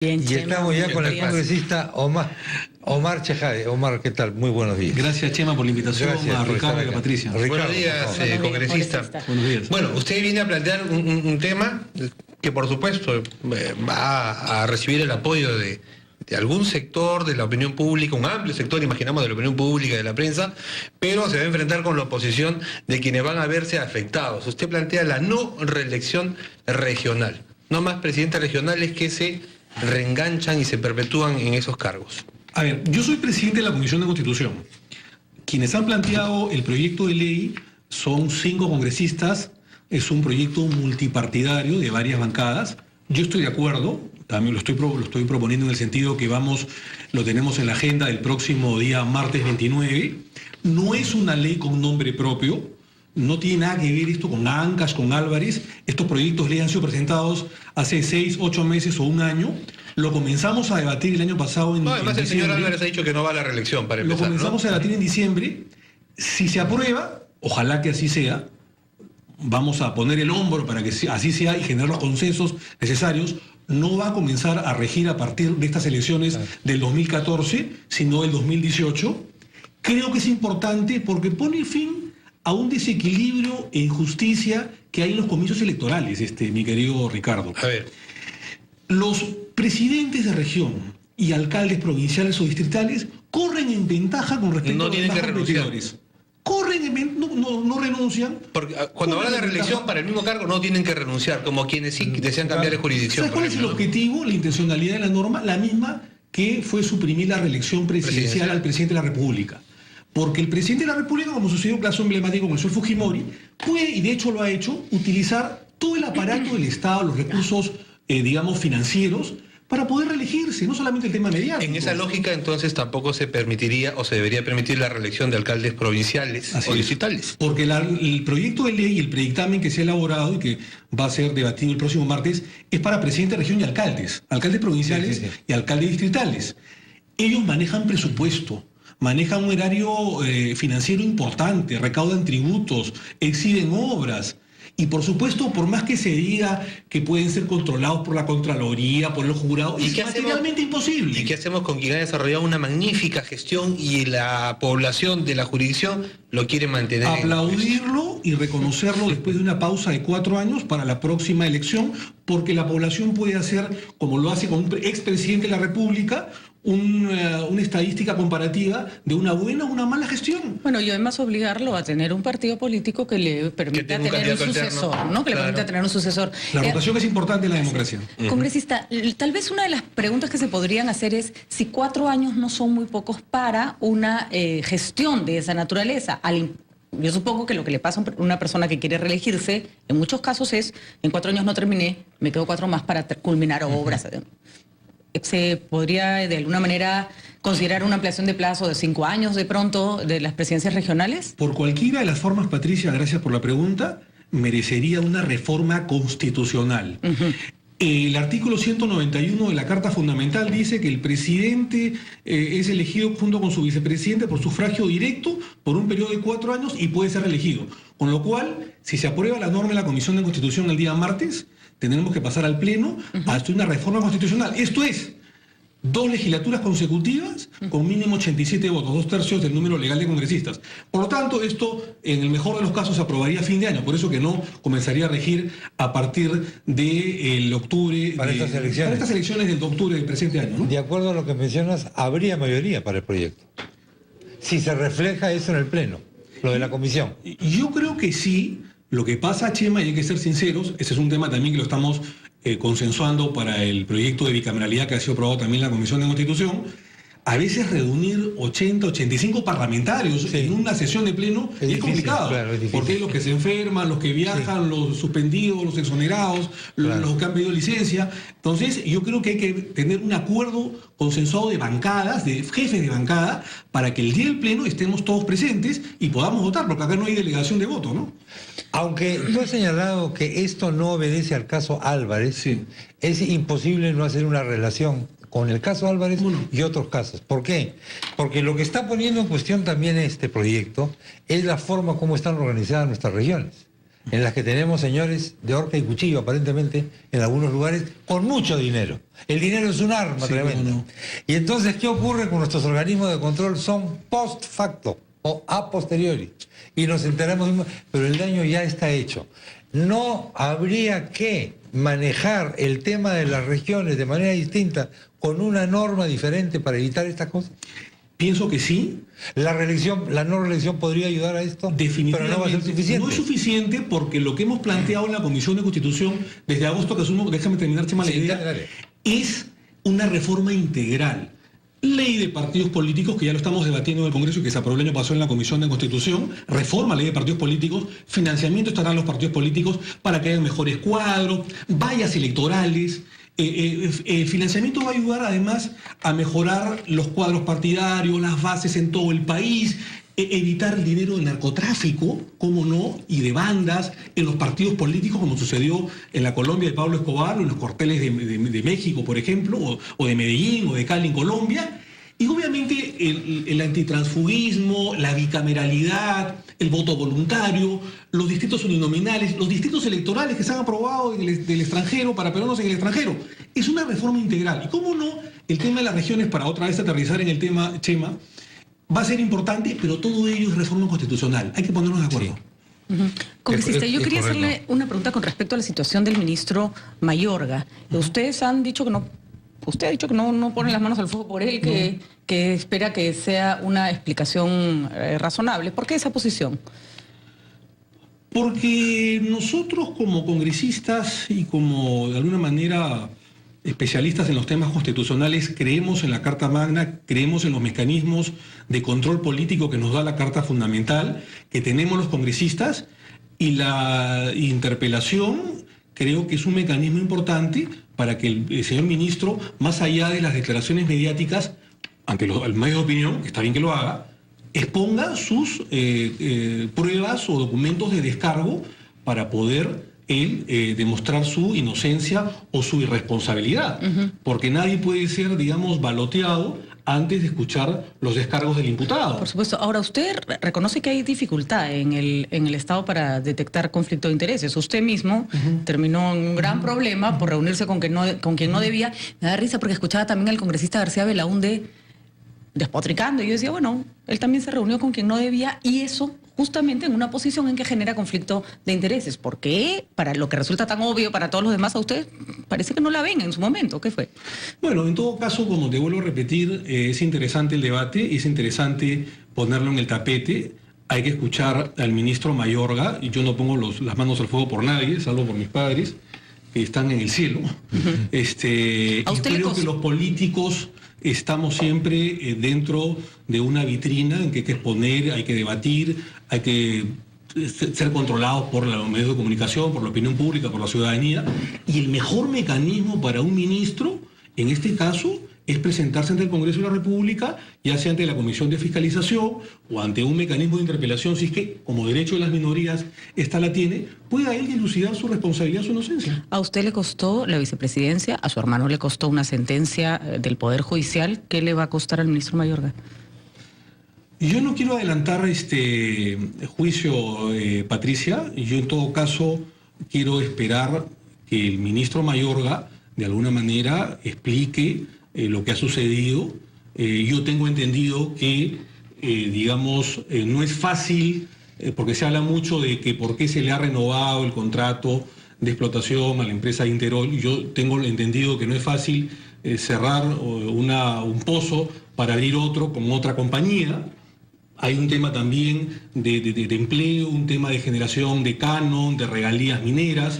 Bien, Y Chema, estamos ya con el días. congresista Omar Chejade. Omar, ¿qué tal? Muy buenos días. Gracias, Chema, por la invitación, Gracias a por Ricardo estar y a acá. Patricia. Ricardo, Buenos días, por favor. congresista. congresista. Buenos días. Bueno, usted viene a plantear un tema que por supuesto va a recibir el apoyo de algún sector de la opinión pública, un amplio sector, imaginamos, de la opinión pública y de la prensa, pero se va a enfrentar con la oposición de quienes van a verse afectados. Usted plantea la no reelección regional, no más presidentes regionales que se reenganchan y se perpetúan en esos cargos. A ver, yo soy presidente de la Comisión de Constitución. Quienes han planteado el proyecto de ley son 5 congresistas. Es un proyecto multipartidario de varias bancadas. Yo estoy de acuerdo, también lo estoy proponiendo en el sentido que lo tenemos en la agenda del próximo día martes 29. No es una ley con nombre propio, no tiene nada que ver esto con Ancash, con Álvarez. Estos proyectos de ley han sido presentados hace 6, 8 meses o un año. Lo comenzamos a debatir el año pasado en Además, el señor Álvarez ha dicho que no va a la reelección para empezar. Lo comenzamos a debatir en diciembre. Si se aprueba, ojalá que así sea, vamos a poner el hombro para que así sea y generar los consensos necesarios. No va a comenzar a regir a partir de estas elecciones del 2014, sino del 2018. Creo que es importante porque pone fin a un desequilibrio e injusticia que hay en los comicios electorales, mi querido Ricardo. A ver. Los presidentes de región y alcaldes provinciales o distritales corren en ventaja con respecto No a los tienen demás que renunciar. competidores. No renuncian. Porque cuando va a la reelección para el mismo cargo no tienen que renunciar, como quienes sí desean cambiar de jurisdicción. ¿Sabes cuál es el objetivo, la intencionalidad de la norma? La misma que fue suprimir la reelección presidencial al presidente de la República. Porque el presidente de la República, como sucedió en el caso emblemático con el señor Fujimori, puede, y de hecho lo ha hecho, utilizar todo el aparato del Estado, los recursos, financieros, para poder reelegirse, no solamente el tema mediático. En esa lógica, entonces, tampoco se permitiría o se debería permitir la reelección de alcaldes provinciales o distritales. Porque el proyecto de ley y el predictamen que se ha elaborado y que va a ser debatido el próximo martes es para presidente de región y alcaldes provinciales y alcaldes distritales. Ellos manejan presupuesto, manejan un erario financiero importante, recaudan tributos, exhiben obras. Y por supuesto, por más que se diga que pueden ser controlados por la Contraloría, por los jurados, es materialmente imposible. ¿Y qué hacemos con quien ha desarrollado una magnífica gestión y la población de la jurisdicción lo quiere mantener? Aplaudirlo y reconocerlo después de una pausa de 4 años para la próxima elección, porque la población puede hacer, como lo hace con un expresidente de la República, una estadística comparativa de una buena o una mala gestión. Bueno, y además obligarlo a tener un partido político que le permita tener un sucesor, ¿no? Que le permita tener un sucesor. La rotación es importante en la democracia. Congresista, tal vez una de las preguntas que se podrían hacer es si 4 años no son muy pocos para una gestión de esa naturaleza. Yo supongo que lo que le pasa a una persona que quiere reelegirse, en muchos casos es, en 4 años no terminé, me quedo 4 más para culminar obras. ¿Se podría de alguna manera considerar una ampliación de plazo de 5 años de pronto de las presidencias regionales? Por cualquiera de las formas, Patricia, gracias por la pregunta, merecería una reforma constitucional. El artículo 191 de la Carta Fundamental dice que el presidente es elegido junto con su vicepresidente por sufragio directo por un periodo de 4 años y puede ser reelegido. Con lo cual, si se aprueba la norma en la Comisión de Constitución el día martes, tendremos que pasar al Pleno a hacer una reforma constitucional. Esto es 2 legislaturas consecutivas con mínimo 87 votos, 2/3 del número legal de congresistas. Por lo tanto, esto en el mejor de los casos se aprobaría a fin de año, por eso que no comenzaría a regir a partir del octubre. Para estas elecciones. Para estas elecciones del octubre del presente año, ¿no? De acuerdo a lo que mencionas, habría mayoría para el proyecto. Si se refleja eso en el Pleno, lo de la comisión. Yo creo que sí. Lo que pasa, Chema, y hay que ser sinceros, ese es un tema también que lo estamos consensuando para el proyecto de bicameralidad que ha sido aprobado también en la Comisión de Constitución. A veces reunir 80, 85 parlamentarios en una sesión de pleno es difícil, complicado. claro, es difícil. Porque hay los que se enferman, los que viajan, los suspendidos, los exonerados, los que han pedido licencia. Entonces, yo creo que hay que tener un acuerdo consensuado de bancadas, de jefes de bancada, para que el día del pleno estemos todos presentes y podamos votar, porque acá no hay delegación de voto, ¿no? Aunque tú has señalado que esto no obedece al caso Álvarez, es imposible no hacer una relación con el caso Álvarez y otros casos. ¿Por qué? Porque lo que está poniendo en cuestión también este proyecto es la forma como están organizadas nuestras regiones. en las que tenemos señores de horca y cuchillo, aparentemente, en algunos lugares, con mucho dinero. El dinero es un arma tremenda. No. Y entonces, ¿qué ocurre con nuestros organismos de control? Son post facto o a posteriori. Y nos enteramos, pero el daño ya está hecho. No habría que manejar el tema de las regiones de manera distinta, con una norma diferente para evitar estas cosas. Pienso que sí. La no reelección podría ayudar a esto, definitivamente, pero no va a ser suficiente. No es suficiente porque lo que hemos planteado en la Comisión de Constitución, desde agosto que asumo, déjame terminar, Chema, la idea, dale. Es una reforma integral. Ley de partidos políticos, que ya lo estamos debatiendo en el Congreso y que se aprobó el año pasado en la Comisión de Constitución, reforma ley de partidos políticos, financiamiento estarán los partidos políticos para que haya mejores cuadros, vallas electorales. Financiamiento va a ayudar además a mejorar los cuadros partidarios, las bases en todo el país, evitar el dinero del narcotráfico, cómo no, y de bandas en los partidos políticos, como sucedió en la Colombia de Pablo Escobar, o en los cuarteles de México, por ejemplo, o de Medellín, o de Cali en Colombia. Y obviamente el antitransfugismo, la bicameralidad, el voto voluntario, los distritos uninominales, los distritos electorales que se han aprobado del extranjero para peruanos en el extranjero. Es una reforma integral. Y cómo no, el tema de las regiones, para otra vez aterrizar en el tema, Chema, va a ser importante, pero todo ello es reforma constitucional. Hay que ponernos de acuerdo. Sí. Congresista, yo quería hacerle una pregunta con respecto a la situación del ministro Mayorga. Ustedes han dicho que no... Usted ha dicho que no pone las manos al fuego por él, que espera que sea una explicación razonable. ¿Por qué esa posición? Porque nosotros como congresistas y como de alguna manera especialistas en los temas constitucionales creemos en la Carta Magna, creemos en los mecanismos de control político que nos da la Carta Fundamental, que tenemos los congresistas, y la interpelación creo que es un mecanismo importante para que el señor ministro, más allá de las declaraciones mediáticas ante los medios de opinión, que está bien que lo haga, exponga sus pruebas o documentos de descargo para poder él demostrar su inocencia o su irresponsabilidad. Porque nadie puede ser, digamos, baloteado antes de escuchar los descargos del imputado. Por supuesto. Ahora, usted reconoce que hay dificultad en el Estado para detectar conflicto de intereses. Usted mismo terminó en un gran problema por reunirse con quien no debía. Me da risa porque escuchaba también al congresista García Belaúnde despotricando. Y yo decía, bueno, él también se reunió con quien no debía, y eso justamente en una posición en que genera conflicto de intereses. ¿Por qué? Para lo que resulta tan obvio para todos los demás, a usted parece que no la ven en su momento. ¿Qué fue? Bueno, en todo caso, como te vuelvo a repetir, es interesante el debate, es interesante ponerlo en el tapete. Hay que escuchar al ministro Mayorga, y yo no pongo las manos al fuego por nadie, salvo por mis padres, que están en el cielo. Y creo que los políticos estamos siempre dentro de una vitrina en que hay que exponer, hay que debatir, hay que ser controlados por los medios de comunicación, por la opinión pública, por la ciudadanía. Y el mejor mecanismo para un ministro, en este caso, es presentarse ante el Congreso de la República, ya sea ante la Comisión de Fiscalización o ante un mecanismo de interpelación, si es que, como derecho de las minorías, esta la tiene, pueda él dilucidar su responsabilidad, su inocencia. ¿A usted le costó la vicepresidencia? ¿A su hermano le costó una sentencia del Poder Judicial? ¿Qué le va a costar al ministro Mayorga? Yo no quiero adelantar juicio, Patricia. Yo en todo caso quiero esperar que el ministro Mayorga de alguna manera explique lo que ha sucedido. Yo tengo entendido que, no es fácil, porque se habla mucho de que por qué se le ha renovado el contrato de explotación a la empresa Interol. Yo tengo entendido que no es fácil cerrar un pozo para abrir otro con otra compañía. Hay un tema también de empleo, un tema de generación de canon, de regalías mineras.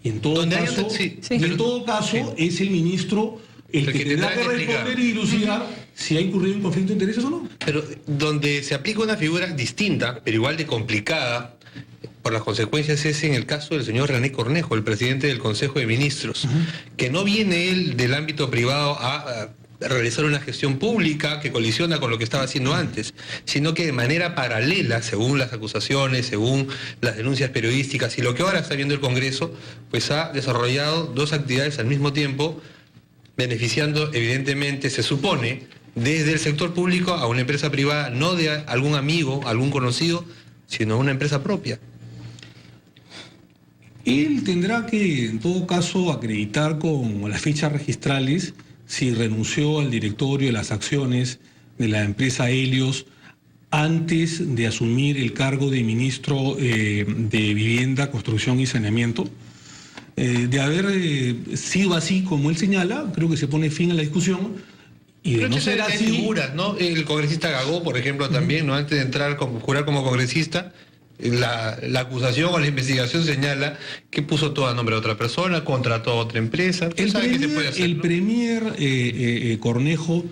En todo caso, es el ministro el que tendrá que responder y dilucidar si ha incurrido en conflicto de intereses o no. Pero donde se aplica una figura distinta, pero igual de complicada, por las consecuencias, es en el caso del señor René Cornejo, el presidente del Consejo de Ministros, que no viene él del ámbito privado a realizar una gestión pública que colisiona con lo que estaba haciendo antes, sino que de manera paralela, según las acusaciones, según las denuncias periodísticas y lo que ahora está viendo el Congreso, pues ha desarrollado dos actividades al mismo tiempo, beneficiando evidentemente, se supone, desde el sector público a una empresa privada, no de algún amigo, algún conocido, sino a una empresa propia. Él tendrá que, en todo caso, acreditar con las fichas registrales si renunció al directorio de las acciones de la empresa Helios antes de asumir el cargo de ministro de Vivienda, Construcción y Saneamiento. De haber sido así como él señala, creo que se pone fin a la discusión. Y de no ser así, figuras, ¿no? El congresista Gagó, por ejemplo, también, ¿no? Antes de entrar jurar como congresista, la acusación o la investigación señala que puso todo a nombre de otra persona, contrató a otra empresa. El premier Cornejo,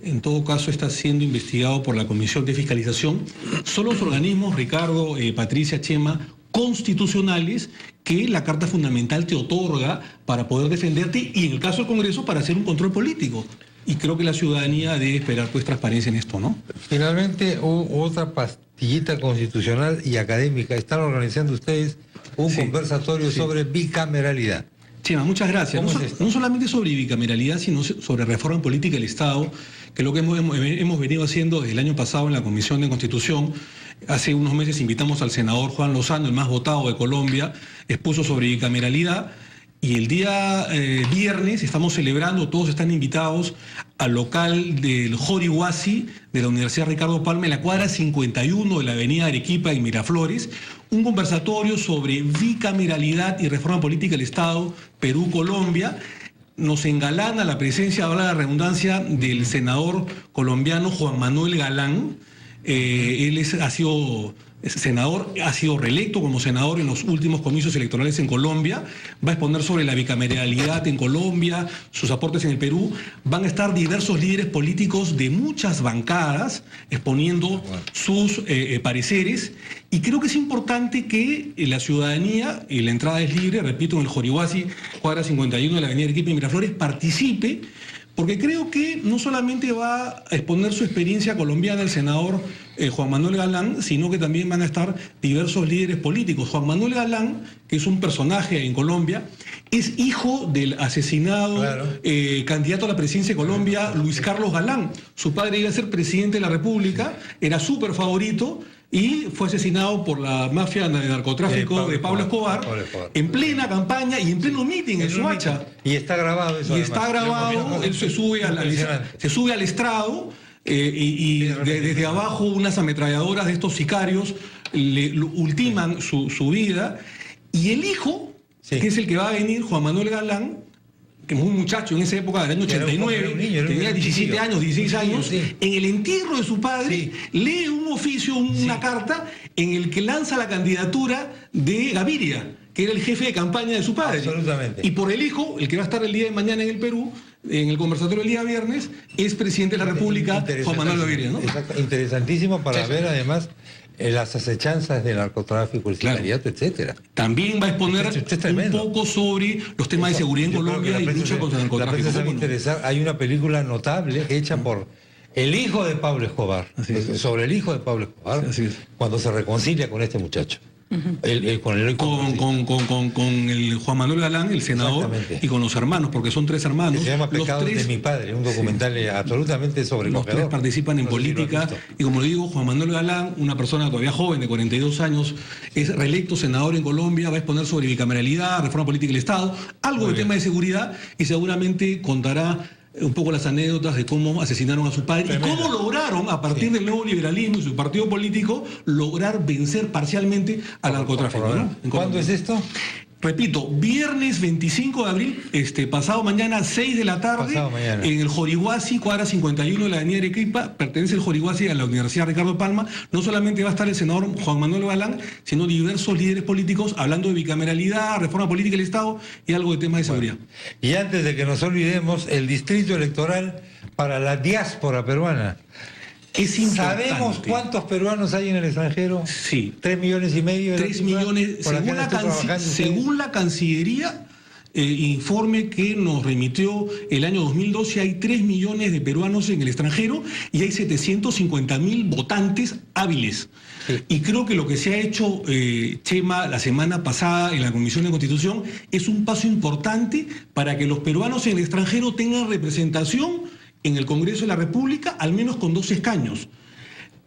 en todo caso, está siendo investigado por la Comisión de Fiscalización. Son los organismos, Ricardo, Patricia, Chema, constitucionales que la Carta Fundamental te otorga para poder defenderte y, en el caso del Congreso, para hacer un control político. Y creo que la ciudadanía debe esperar pues transparencia en esto, ¿no? Finalmente, otra pastillita constitucional y académica. Están organizando ustedes un conversatorio sobre bicameralidad. Chema, muchas gracias. No solamente sobre bicameralidad, sino sobre reforma política del Estado, que es lo que hemos venido haciendo desde el año pasado en la Comisión de Constitución. Hace unos meses invitamos al senador Juan Lozano, el más votado de Colombia, expuso sobre bicameralidad. Y el día viernes estamos celebrando, todos están invitados al local del Jorihuasi de la Universidad Ricardo Palma, en la cuadra 51 de la avenida Arequipa y Miraflores, un conversatorio sobre bicameralidad y reforma política del Estado, Perú-Colombia. Nos engalana la presencia, ahora la redundancia, del senador colombiano Juan Manuel Galán. Él ha sido senador, ha sido reelecto como senador en los últimos comicios electorales en Colombia, va a exponer sobre la bicameralidad en Colombia, sus aportes en el Perú. Van a estar diversos líderes políticos de muchas bancadas exponiendo sus pareceres, y creo que es importante que la ciudadanía, y la entrada es libre, repito, en el Jorihuasi, cuadra 51 de la avenida Arequipa y Miraflores, participe, porque creo que no solamente va a exponer su experiencia colombiana el senador Juan Manuel Galán, sino que también van a estar diversos líderes políticos. Juan Manuel Galán, que es un personaje en Colombia, es hijo del asesinado candidato a la presidencia de Colombia, Luis Carlos Galán. Su padre iba a ser presidente de la República, era súper favorito, y fue asesinado por la mafia de narcotráfico de Pablo Escobar, en plena campaña y en pleno meeting en Soacha. Y está grabado eso. Y está grabado, él se sube al estrado y desde abajo unas ametralladoras de estos sicarios le ultiman su vida. Y el hijo, que es el que va a venir, Juan Manuel Galán, que es un muchacho en esa época del año 89, tenía 17 años, 16 años, en el entierro de su padre, lee un oficio, una carta, en el que lanza la candidatura de Gaviria, que era el jefe de campaña de su padre. Absolutamente. Y por el hijo, el que va a estar el día de mañana en el Perú, en el conversatorio del día viernes, es presidente de la República, Juan Manuel Gaviria, ¿no? Exacto. Interesantísimo para ver además las acechanzas del narcotráfico, el sicariato, etcétera. También va a exponer un poco sobre los temas de seguridad en Colombia y lucha contra el narcotráfico. La prensa se va a interesar. Hay una película notable hecha por el hijo de Pablo Escobar, sobre el hijo de Pablo Escobar, cuando se reconcilia con este muchacho. Con el Juan Manuel Galán, el senador, y con los hermanos, porque son 3 hermanos. Se llama Pecados de mi padre, un documental absolutamente sobrecogedor. Los 3 participan en política, y como le digo, Juan Manuel Galán, una persona todavía joven, de 42 años, es reelecto senador en Colombia, va a exponer sobre bicameralidad, reforma política del Estado, algo de tema de seguridad, y seguramente contará un poco las anécdotas de cómo asesinaron a su padre y cómo lograron, a partir del nuevo liberalismo y su partido político, lograr vencer parcialmente al narcotráfico, ¿no? ¿Cuándo es esto? Repito, viernes 25 de abril, pasado mañana, 6 de la tarde, en el Jorihuasi, cuadra 51 de la avenida Arequipa. Pertenece el Jorihuasi a la Universidad Ricardo Palma. No solamente va a estar el senador Juan Manuel Galán, sino diversos líderes políticos hablando de bicameralidad, reforma política del Estado y algo de temas de seguridad. Y antes de que nos olvidemos, el distrito electoral para la diáspora peruana. Es importante. ¿Sabemos cuántos peruanos hay en el extranjero? Sí. 3,5 millones. 3 millones. Según la Cancillería, informe que nos remitió el año 2012, hay 3 millones de peruanos en el extranjero y hay 750.000 votantes hábiles. Sí. Y creo que lo que se ha hecho, Chema, la semana pasada en la Comisión de Constitución es un paso importante para que los peruanos en el extranjero tengan representación en el Congreso de la República, al menos con 2 escaños.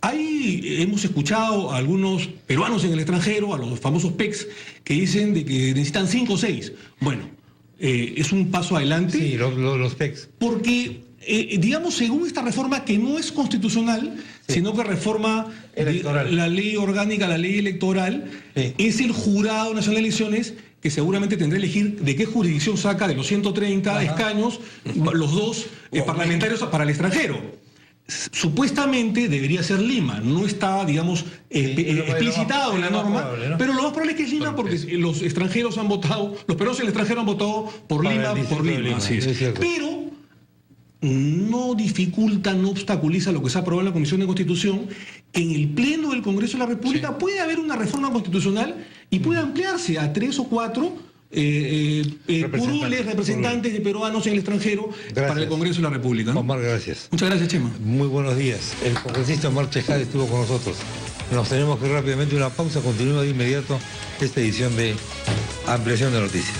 Hemos escuchado a algunos peruanos en el extranjero, a los famosos PECs, que dicen de que necesitan 5 o 6. Bueno, es un paso adelante. Sí, los PECs. Porque, digamos, según esta reforma que no es constitucional, sino que reforma la ley orgánica, la ley electoral, es el Jurado Nacional de Elecciones que seguramente tendrá que elegir de qué jurisdicción saca de los 130 escaños los 2 parlamentarios para el extranjero. Supuestamente debería ser Lima, no está, digamos, explicitado en la norma, probable, ¿no? Pero lo más probable es que es Lima porque los extranjeros han votado, los peruanos en el extranjero han votado por Lima, así es. Pero no dificulta, no obstaculiza lo que se ha aprobado en la Comisión de Constitución, que en el Pleno del Congreso de la República puede haber una reforma constitucional y puede ampliarse a 3 o 4 curules, representantes de peruanos en el extranjero para el Congreso de la República, ¿no? Omar, gracias. Muchas gracias, Chema. Muy buenos días. El congresista Omar Chejade estuvo con nosotros. Nos tenemos que ir rápidamente a una pausa. Continuamos de inmediato esta edición de Ampliación de Noticias.